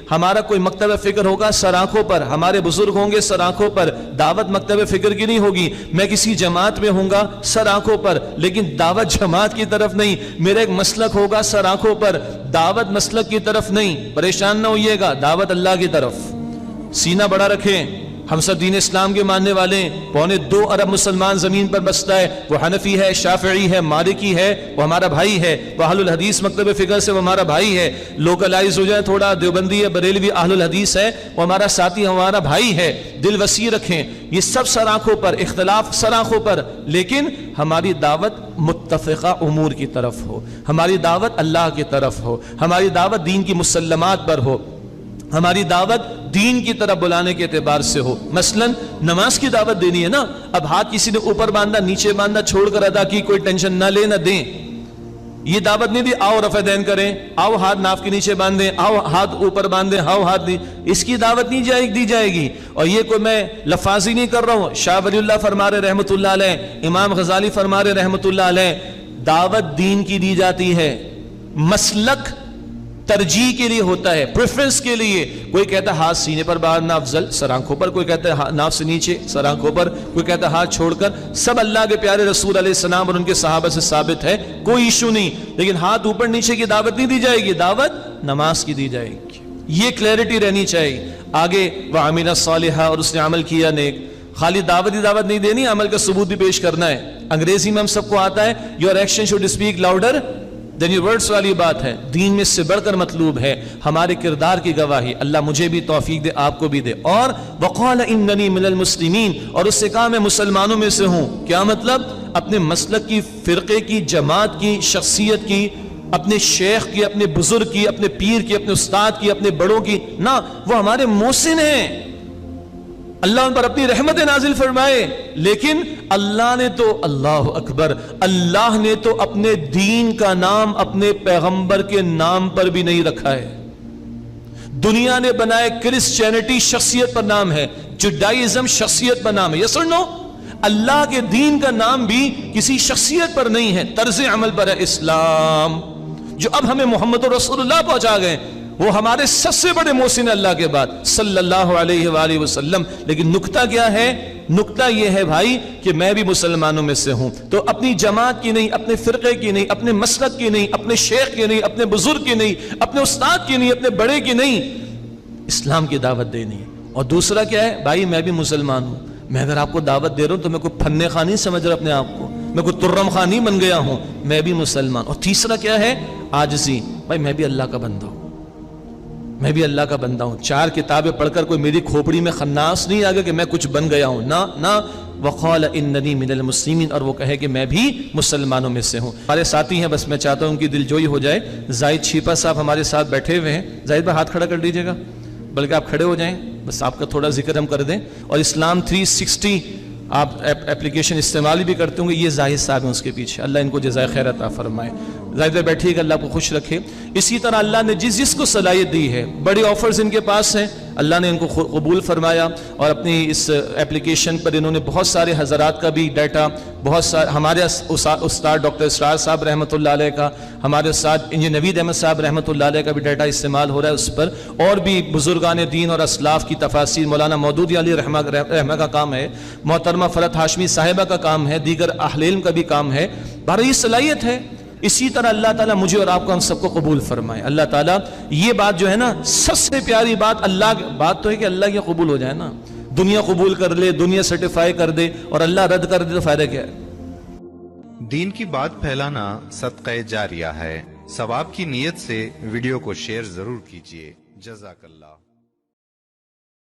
ہمارا کوئی مکتب فکر ہوگا سر آنکھوں پر، ہمارے بزرگ ہوں گے سر آنکھوں پر، دعوت مکتب فکر کی نہیں ہوگی. میں کسی جماعت میں ہوں گا سر آنکھوں پر، لیکن دعوت جماعت کی طرف نہیں. میرا ایک مسلک ہوگا سر آنکھوں پر، دعوت مسلک کی طرف نہیں. پریشان نہ ہوئیے گا، دعوت اللہ کی طرف. سینہ بڑا رکھیں. ہم سب دین اسلام کے ماننے والے ہیں. 2.25 ارب مسلمان زمین پر بستا ہے. وہ حنفی ہے، شافعی ہے، مالکی ہے، وہ ہمارا بھائی ہے. وہ اہل الحدیث مکتب فکر سے وہ ہمارا بھائی ہے. لوکلائز ہو جائے تھوڑا، دیوبندی ہے، بریلوی، اہل الحدیث ہے، وہ ہمارا ساتھی، ہمارا بھائی ہے. دل وسیع رکھیں. یہ سب سر آنکھوں پر، اختلاف سر آنکھوں پر، لیکن ہماری دعوت متفقہ امور کی طرف ہو، ہماری دعوت اللہ کی طرف ہو، ہماری دعوت دین کی مسلمات پر ہو، ہماری دعوت دین کی طرف بلانے کے اعتبار سے ہو. مثلا نماز کی دعوت دینی ہے نا. اب ہاتھ کسی نے اوپر باندھا، نیچے باندھا، چھوڑ کر ادا کی، کوئی ٹینشن نہ لے نہ دیں. یہ دعوت نہیں دی آؤ رفع دین کریں، آؤ ہاتھ ناف کے نیچے باندھیں، آؤ ہاتھ اوپر باندھیں، آؤ ہاتھ دی. اس کی دعوت نہیں دی جائے گی. اور یہ کوئی میں لفاظی نہیں کر رہا ہوں. شاہ ولی اللہ فرما رہے رحمۃ اللہ علیہ، امام غزالی فرما رہے رحمۃ اللہ علیہ، دعوت دین کی دی جاتی ہے. مسلک ترجیح کے لیے ہوتا ہے، پریفرنس کے لیے. کوئی کہتا ہے ہاتھ سینے پر باندھنا افضل، سر آنکھوں پر. کوئی کہتا ہے ناف سے نیچے، سر آنکھوں پر. کوئی کہتا ہے ہاتھ چھوڑ کر. سب اللہ کے پیارے رسول علیہ السلام اور ان کے صحابہ سے ثابت ہے، کوئی ایشو نہیں. لیکن ہاتھ اوپر نیچے کی دعوت نہیں دی جائے گی، دعوت نماز کی دی جائے گی. یہ کلیئرٹی رہنی چاہیے. آگے وَعَمِلَ صَالِحًا، اور اس نے عمل کیا نیک. خالی دعوت نہیں دینی، عمل کا ثبوت بھی پیش کرنا ہے. انگریزی میں ہم سب کو آتا ہے your action should speak louder than your words والی بات ہے. دین میں اس سے بڑھ کر مطلوب ہے ہمارے کردار کی گواہی. اللہ مجھے بھی توفیق دے، آپ کو بھی دے. اور وَقَالَ إِنَّنِي مِنَ الْمُسْلِمِينَ، اور اس سے کہا میں مسلمانوں میں سے ہوں. کیا مطلب؟ اپنے مسلک کی، فرقے کی، جماعت کی، شخصیت کی، اپنے شیخ کی، اپنے بزرگ کی، اپنے پیر کی، اپنے استاد کی، اپنے بڑوں کی نہ. وہ ہمارے محسن ہیں، اللہ ان پر اپنی رحمت نازل فرمائے. لیکن اللہ نے تو، اللہ اکبر، اللہ نے تو اپنے دین کا نام اپنے پیغمبر کے نام پر بھی نہیں رکھا ہے. دنیا نے بنائے کرسچینٹی شخصیت پر نام ہے، جوڈائزم شخصیت پر نام ہے. یس اور نو؟ اللہ کے دین کا نام بھی کسی شخصیت پر نہیں ہے، طرز عمل پر ہے. اسلام جو اب ہمیں محمد رسول اللہ پہنچا گئے، وہ ہمارے سب سے بڑے محسن اللہ کے بعد صلی اللہ علیہ وآلہ وسلم. لیکن نکتہ کیا ہے؟ نکتہ یہ ہے بھائی کہ میں بھی مسلمانوں میں سے ہوں. تو اپنی جماعت کی نہیں، اپنے فرقے کی نہیں، اپنے مسلک کی نہیں، اپنے شیخ کی نہیں، اپنے بزرگ کی نہیں، اپنے استاد کی نہیں، اپنے بڑے کی نہیں، اسلام کی دعوت دینی ہے. اور دوسرا کیا ہے بھائی؟ میں بھی مسلمان ہوں. میں اگر آپ کو دعوت دے رہا ہوں تو میں کوئی پھنے خان نہیں سمجھ رہا اپنے آپ کو، میں کوئی ترم خان نہیں بن گیا ہوں، میں بھی مسلمان. اور تیسرا کیا ہے؟ عاجزی. بھائی میں بھی اللہ کا بندہ ہوں، میں بھی اللہ کا بندہ ہوں. 4 کتابیں پڑھ کر کوئی میری کھوپڑی میں خناس نہیں آ گیا کہ میں کچھ بن گیا ہوں. نہ وَقَالَ إِنَّنِي مِنَ الْمُسْلِمِينَ، اور وہ کہے کہ میں بھی مسلمانوں میں سے ہوں. ہمارے ساتھی ہیں، بس میں چاہتا ہوں ان کی دلجوئی ہو جائے. زاہد چھیپا صاحب ہمارے ساتھ بیٹھے ہوئے ہیں. زاہد بھائی ہاتھ کھڑا کر دیجیے گا، بلکہ آپ کھڑے ہو جائیں، بس آپ کا تھوڑا ذکر ہم کر دیں. اور اسلام 360 آپ اپلیکیشن استعمال بھی کرتے ہوں گے. یہ زاہد صاحب ہیں اس کے پیچھے. اللہ ان کو جزائے خیر عطا فرمائے. زاہد بیٹھیے گا، اللہ کو خوش رکھے. اسی طرح اللہ نے جس کو صلاحیت دی ہے، بڑے آفرز ان کے پاس ہیں، اللہ نے ان کو قبول فرمایا. اور اپنی اس اپلیکیشن پر انہوں نے بہت سارے حضرات کا بھی ڈیٹا، بہت سارے ہمارے استاد ڈاکٹر اسرار صاحب رحمۃ اللہ علیہ کا، ہمارے استاد انجینئر نوید احمد صاحب رحمۃ اللہ علیہ کا بھی ڈیٹا استعمال ہو رہا ہے اس پر. اور بھی بزرگان دین اور اسلاف کی تفاسیر، مولانا مودودی علی رحمہ کا کام ہے، محترمہ فرحت ہاشمی صاحبہ کا کام ہے، دیگر اہل علم کا بھی کام ہے. بہرحال یہ صلاحیت ہے. اسی طرح اللہ تعالیٰ مجھے اور آپ کو ہم سب کو قبول فرمائے. اللہ تعالیٰ یہ بات جو ہے نا، سب سے پیاری بات اللہ بات تو ہے کہ اللہ کی قبول ہو جائے نا. دنیا قبول کر لے، دنیا سرٹیفائی کر دے، اور اللہ رد کر دے تو فائدہ کیا ہے؟ دین کی بات پھیلانا صدقہ جاریہ ہے. ثواب کی نیت سے ویڈیو کو شیئر ضرور کیجیے. جزاک اللہ.